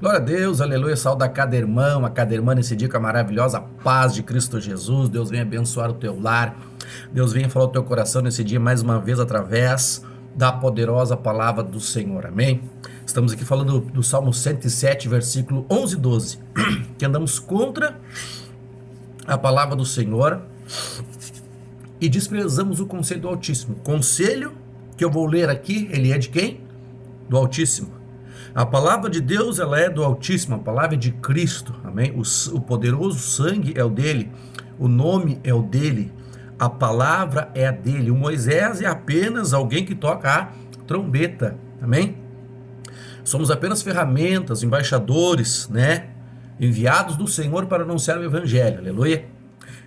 Glória a Deus, aleluia, saúde a cada irmão, a cada irmã nesse dia com a maravilhosa paz de Cristo Jesus. Deus venha abençoar o teu lar, Deus venha falar o teu coração nesse dia mais uma vez através da poderosa palavra do Senhor, amém? Estamos aqui falando do Salmo 107, versículo 11 e 12, que andamos contra a palavra do Senhor e desprezamos o conselho do Altíssimo. Conselho que eu vou ler aqui, ele é de quem? Do Altíssimo. A palavra de Deus, ela é do Altíssimo, a palavra é de Cristo, amém? O poderoso sangue é o dele, o nome é o dele, a palavra é a dele. O Moisés é apenas alguém que toca a trombeta, amém? Somos apenas ferramentas, embaixadores, né? Enviados do Senhor para anunciar o Evangelho, aleluia.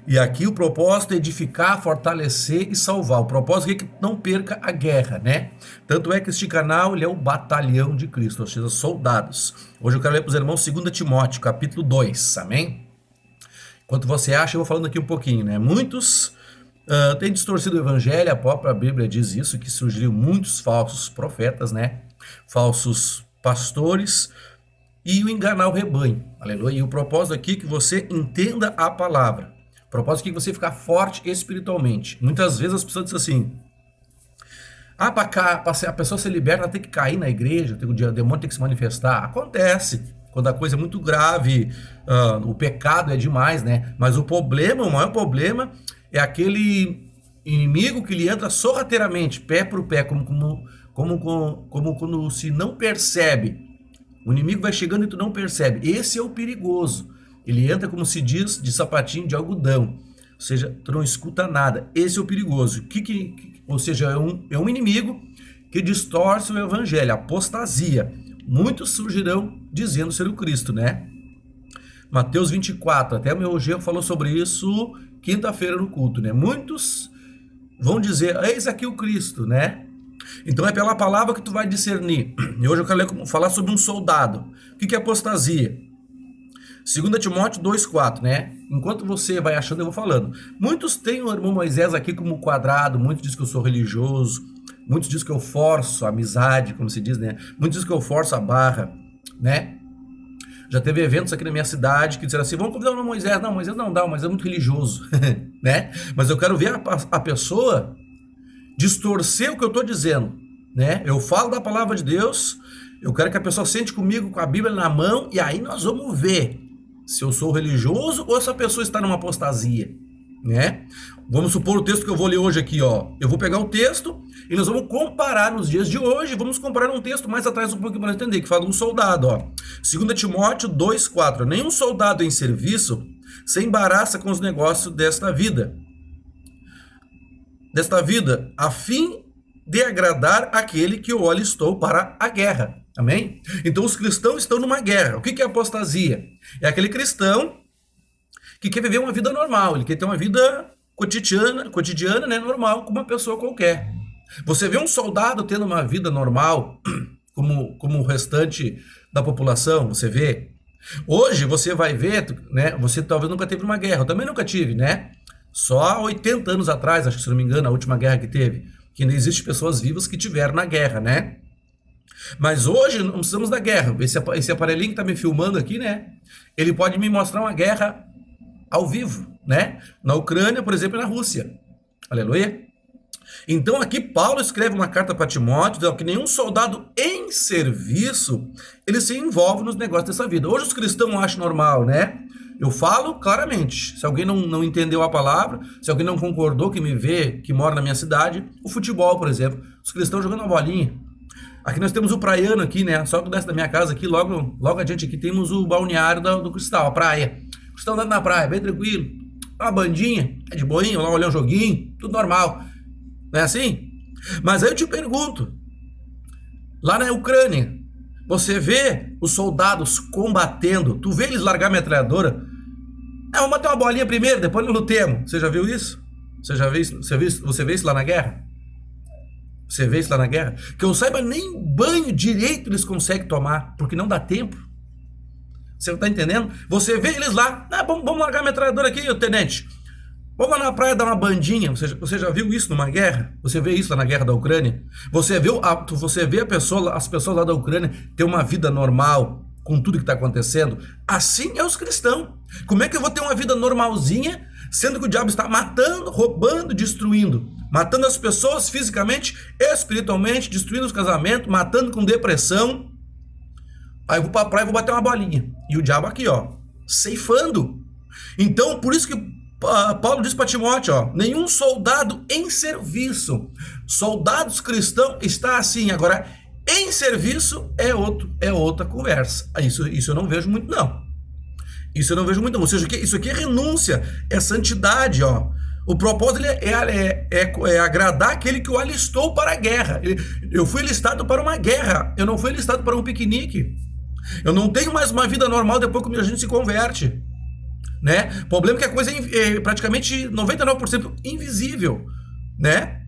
E aqui o propósito é edificar, fortalecer e salvar. O propósito é que não perca a guerra, né? Tanto é que este canal ele é o batalhão de Cristo, ou seja, soldados. Hoje eu quero ler para os irmãos 2 Timóteo, capítulo 2, amém? Enquanto você acha, eu vou falando aqui um pouquinho, né? Muitos têm distorcido o Evangelho, a própria Bíblia diz isso, que surgiram muitos falsos profetas, né? Falsos pastores, e o enganar o rebanho, aleluia. E o propósito aqui é que você entenda a palavra. O propósito aqui é que você ficar forte espiritualmente. Muitas vezes as pessoas dizem assim, para a pessoa ser liberta, ela tem que cair na igreja, o demônio tem que se manifestar. Acontece, quando a coisa é muito grave, o pecado é demais, né? Mas o maior problema é aquele inimigo que lhe entra sorrateiramente, pé por pé, como quando se não percebe. O inimigo vai chegando e tu não percebe. Esse é o perigoso. Ele entra, como se diz, de sapatinho de algodão. Ou seja, tu não escuta nada. Esse é o perigoso. Ou seja, é um inimigo que distorce o evangelho, apostasia. Muitos surgirão dizendo ser o Cristo, né? Mateus 24, até o meu Eugênio falou sobre isso quinta-feira no culto, né? Muitos vão dizer, eis aqui o Cristo, né? Então é pela palavra que tu vai discernir. E hoje eu quero falar sobre um soldado. O que é apostasia? 2 Timóteo 2,4, né? Enquanto você vai achando, eu vou falando. Muitos têm o irmão Moisés aqui como quadrado, muitos dizem que eu sou religioso, muitos dizem que eu forço a amizade, como se diz, né? Muitos dizem que eu forço a barra, né? Já teve eventos aqui na minha cidade que disseram assim, vamos convidar o irmão Moisés. Não, Moisés não dá, mas é muito religioso, né? Mas eu quero ver a pessoa distorcer o que eu estou dizendo, né? Eu falo da palavra de Deus, eu quero que a pessoa sente comigo com a Bíblia na mão e aí nós vamos ver se eu sou religioso ou se a pessoa está numa apostasia, né? Vamos supor o texto que eu vou ler hoje aqui, ó. Eu vou pegar o texto e nós vamos comparar nos dias de hoje, vamos comparar um texto mais atrás um pouquinho para entender, que fala de um soldado, ó. 2 Timóteo 2,4. Nenhum soldado em serviço se embaraça com os negócios desta vida, a fim de agradar aquele que o alistou para a guerra. Amém? Então os cristãos estão numa guerra. O que é apostasia? É aquele cristão que quer viver uma vida normal, ele quer ter uma vida cotidiana, né, normal, como uma pessoa qualquer. Você vê um soldado tendo uma vida normal, como o restante da população, você vê? Hoje você vai ver, né, você talvez nunca teve uma guerra, eu também nunca tive, né? Só há 80 anos atrás, acho que se não me engano, a última guerra que teve, que ainda existem pessoas vivas que tiveram na guerra, né? Mas hoje não precisamos da guerra. Esse aparelhinho que está me filmando aqui, né? Ele pode me mostrar uma guerra ao vivo, né? Na Ucrânia, por exemplo, e na Rússia. Aleluia. Então aqui Paulo escreve uma carta para Timóteo, dizendo que nenhum soldado em serviço, ele se envolve nos negócios dessa vida. Hoje os cristãos acham normal, né? Eu falo claramente, se alguém não entendeu a palavra, se alguém não concordou que me vê, que mora na minha cidade, o futebol, por exemplo, os cristãos jogando uma bolinha. Aqui nós temos o praiano aqui, né? Só que desce da minha casa aqui, logo adiante aqui temos o balneário do Cristal, a praia. O Cristal andando na praia, bem tranquilo. Uma bandinha, é de boinha, lá olhar um joguinho, tudo normal. Não é assim? Mas aí eu te pergunto, lá na Ucrânia, você vê os soldados combatendo, tu vê eles largar a metralhadora, vamos bater uma bolinha primeiro, depois nós lutemos. Você já viu isso? Você vê isso lá na guerra? Você vê isso lá na guerra? Que eu saiba, nem banho direito eles conseguem tomar, porque não dá tempo. Você não está entendendo? Você vê eles lá, vamos largar a metralhadora aqui, tenente. Vamos lá na praia dar uma bandinha. Você já viu isso numa guerra? Você vê isso lá na guerra da Ucrânia? Você vê as pessoas lá da Ucrânia ter uma vida normal, com tudo que está acontecendo? Assim é os cristãos. Como é que eu vou ter uma vida normalzinha, sendo que o diabo está matando, roubando, destruindo? Matando as pessoas fisicamente, espiritualmente, destruindo os casamentos, matando com depressão. Aí eu vou pra praia e vou bater uma bolinha. E o diabo aqui, ó, ceifando. Então, por isso que Paulo diz para Timóteo, ó, nenhum soldado em serviço, soldados cristãos está assim. Agora, em serviço é outra conversa. Isso eu não vejo muito, não. Isso eu não vejo muito, não. Ou seja, isso aqui é renúncia, é santidade, ó. O propósito é agradar aquele que o alistou para a guerra. Eu fui alistado para uma guerra, eu não fui alistado para um piquenique. Eu não tenho mais uma vida normal depois que a gente se converte, né? O problema é que a coisa é praticamente 99% invisível, né?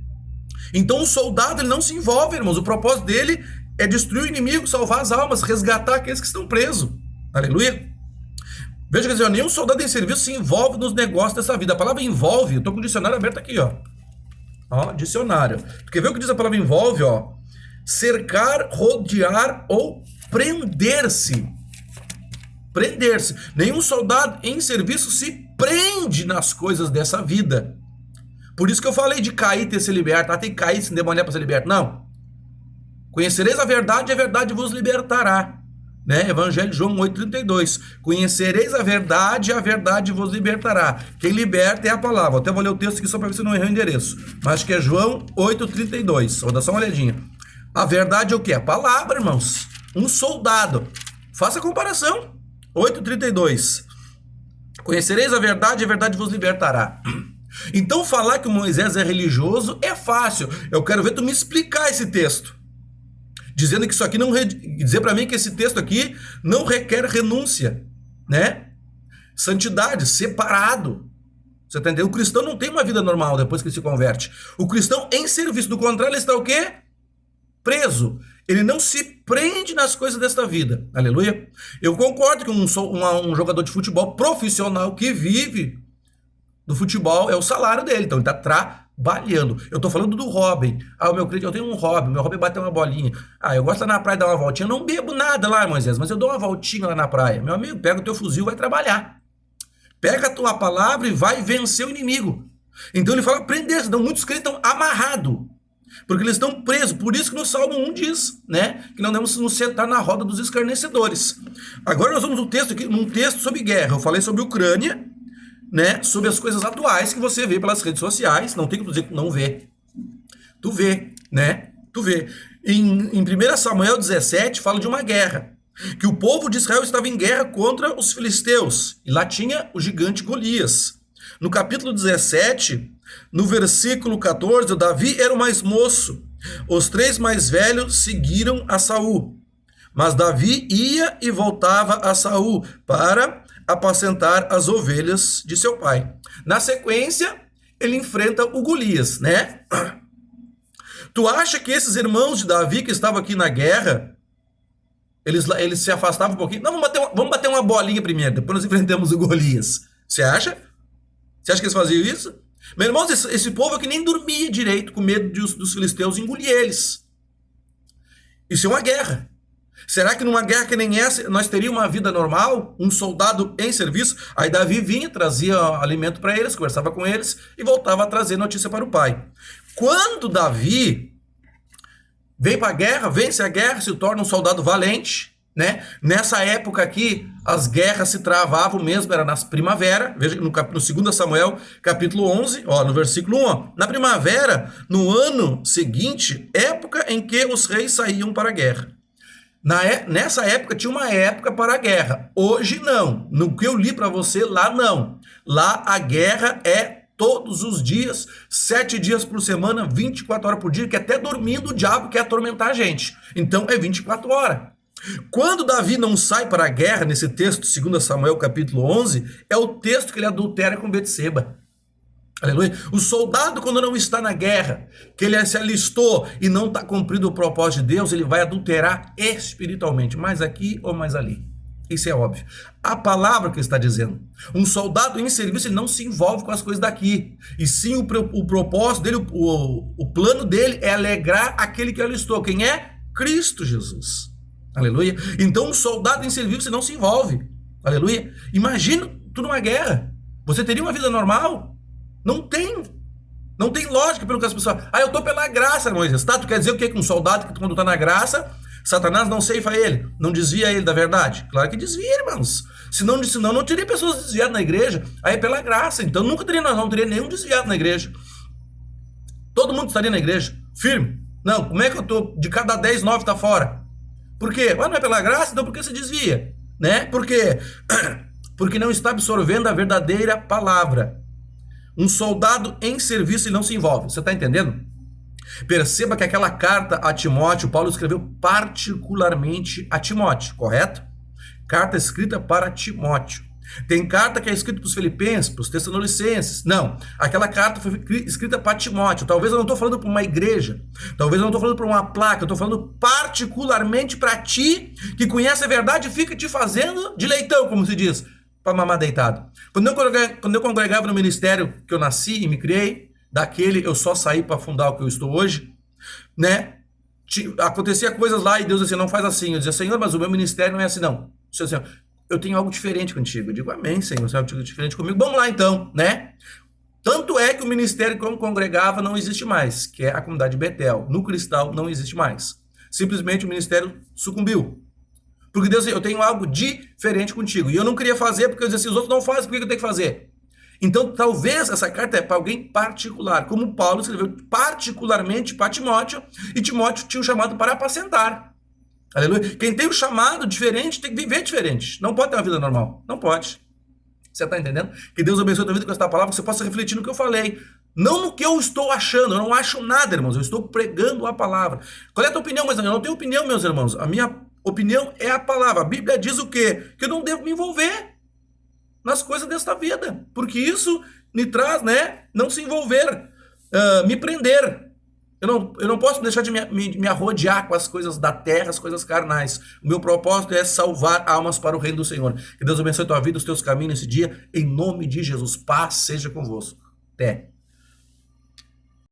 Então o soldado, ele não se envolve, irmãos. O propósito dele é destruir o inimigo, salvar as almas, resgatar aqueles que estão presos. Aleluia. Veja, quer dizer, nenhum soldado em serviço se envolve nos negócios dessa vida. A palavra envolve, eu estou com o dicionário aberto aqui, ó. Ó, dicionário. Quer ver o que diz a palavra envolve, ó? Cercar, rodear ou prender-se. Prender-se. Nenhum soldado em serviço se prende nas coisas dessa vida. Por isso que eu falei de cair e ter se liberta. Ah, tem que cair, se endemoniar para ser liberto. Não. Conhecereis a verdade vos libertará. Né? Evangelho de João 8,32. Conhecereis a verdade vos libertará. Quem liberta é a palavra. Eu até vou ler o texto aqui só para ver se eu não errei o endereço. Mas acho que é João 8,32. Vou dar só uma olhadinha. A verdade é o quê? A palavra, irmãos. Um soldado. Faça a comparação. 8,32. Conhecereis a verdade vos libertará. Então falar que o Moisés é religioso é fácil. Eu quero ver tu me explicar esse texto. Dizendo que isso aqui não... Dizer para mim que esse texto aqui não requer renúncia, né? Santidade, separado. Você tá entendendo? O cristão não tem uma vida normal depois que ele se converte. O cristão em serviço. Do contrário, ele está o quê? Preso. Ele não se prende nas coisas desta vida. Aleluia. Eu concordo que um jogador de futebol profissional que vive do futebol é o salário dele. Então ele está trabalhando. Eu estou falando do hobby. Ah, o meu crente, eu tenho um hobby. Meu hobby é bater uma bolinha. Ah, eu gosto lá na praia de dar uma voltinha. Eu não bebo nada lá, Moisés, mas eu dou uma voltinha lá na praia. Meu amigo, pega o teu fuzil e vai trabalhar. Pega a tua palavra e vai vencer o inimigo. Então ele fala prender-se. Então muitos crentes estão amarrados. Porque eles estão presos. Por isso que no Salmo 1 diz, né, que não devemos nos sentar na roda dos escarnecedores. Agora nós vamos num texto sobre guerra. Eu falei sobre Ucrânia, né, sobre as coisas atuais que você vê pelas redes sociais. Não tem que dizer que não vê. Tu vê, né? Tu vê. Em 1 Samuel 17 fala de uma guerra. Que o povo de Israel estava em guerra contra os filisteus. E lá tinha o gigante Golias. No capítulo 17... No versículo 14, o Davi era o mais moço. Os 3 mais velhos seguiram a Saul. Mas Davi ia e voltava a Saul para apacentar as ovelhas de seu pai. Na sequência, ele enfrenta o Golias, né? Tu acha que esses irmãos de Davi que estavam aqui na guerra, eles se afastavam um pouquinho? Não, vamos bater uma bolinha primeiro, depois nós enfrentamos o Golias. Você acha? Você acha que eles faziam isso? Meus irmãos, esse povo aqui nem dormia direito com medo dos filisteus engolir eles. Isso é uma guerra. Será que numa guerra que nem essa nós teríamos uma vida normal? Um soldado em serviço? Aí Davi vinha, trazia alimento para eles, conversava com eles e voltava a trazer notícia para o pai. Quando Davi vem para a guerra, vence a guerra, se torna um soldado valente, né? Nessa época aqui, as guerras se travavam mesmo, era nas primavera. Veja no 2 Samuel, capítulo 11, ó, no versículo 1, ó, na primavera, no ano seguinte, época em que os reis saíam para a guerra. Nessa época tinha uma época para a guerra. Hoje não. No que eu li para você, lá não. Lá a guerra é todos os dias, 7 dias por semana, 24 horas por dia, que até dormindo o diabo quer atormentar a gente. Então é 24 horas. Quando Davi não sai para a guerra, nesse texto, 2 Samuel capítulo 11, é o texto que ele adultera com Betseba. Aleluia. O soldado, quando não está na guerra, que ele se alistou e não está cumprindo o propósito de Deus, ele vai adulterar espiritualmente, mais aqui ou mais ali. Isso é óbvio. A palavra que ele está dizendo. Um soldado em serviço, ele não se envolve com as coisas daqui. E sim, o propósito dele, o plano dele é alegrar aquele que alistou. Quem é? Cristo Jesus. Aleluia. Então, um soldado em serviço não se envolve. Aleluia. Imagina tu numa guerra. Você teria uma vida normal? Não tem. Não tem lógica pelo que as pessoas... eu tô pela graça, Moisés. Tá, tu quer dizer o quê? Que um soldado que quando tá na graça, Satanás não ceifa ele, não desvia ele da verdade? Claro que desvia, irmãos. Senão não teria pessoas desviadas na igreja. Aí é pela graça. Então nunca teria, não teria nenhum desviado na igreja. Todo mundo estaria na igreja, firme. Não, como é que eu tô? De cada 10, 9 tá fora. Por quê? Não é pela graça, então por que se desvia? Né? Por quê? Porque não está absorvendo a verdadeira palavra. Um soldado em serviço e não se envolve. Você está entendendo? Perceba que aquela carta a Timóteo, Paulo escreveu particularmente a Timóteo, correto? Carta escrita para Timóteo. Tem carta que é escrita para os filipenses, para os tessalonicenses. Não, aquela carta foi escrita para Timóteo. Talvez eu não estou falando para uma igreja, talvez eu não estou falando para uma placa, eu estou falando particularmente para ti, que conhece a verdade e fica te fazendo de leitão, como se diz, para mamar deitado. Quando eu congregava no ministério que eu nasci e me criei, daquele eu só saí para fundar o que eu estou hoje, né? Acontecia coisas lá e Deus dizia, não faz assim. Eu dizia, Senhor, mas o meu ministério não é assim, não. Senhor, eu tenho algo diferente contigo. Eu digo, amém, Senhor, você tem algo diferente comigo. Vamos lá então, né? Tanto é que o ministério que eu congregava não existe mais, que é a comunidade Betel. No Cristal não existe mais. Simplesmente o ministério sucumbiu. Porque Deus disse, eu tenho algo diferente contigo. E eu não queria fazer, porque eu dizia assim, os outros não fazem, por que eu tenho que fazer? Então, talvez essa carta é para alguém particular, como Paulo escreveu particularmente para Timóteo, e Timóteo tinha um chamado para apacentar. Aleluia. Quem tem um chamado diferente tem que viver diferente. Não pode ter uma vida normal. Não pode. Você está entendendo? Que Deus abençoe a tua vida com esta palavra, que você possa refletir no que eu falei. Não no que eu estou achando. Eu não acho nada, irmãos. Eu estou pregando a palavra. Qual é a tua opinião, mas eu não tenho opinião, meus irmãos. A minha opinião é a palavra. A Bíblia diz o quê? Que eu não devo me envolver nas coisas desta vida. Porque isso me traz, né? Não se envolver. Me prender. Eu não posso deixar de me arrodear com as coisas da terra, as coisas carnais. O meu propósito é salvar almas para o reino do Senhor. Que Deus abençoe a tua vida, os teus caminhos nesse dia. Em nome de Jesus. Paz seja convosco. Até.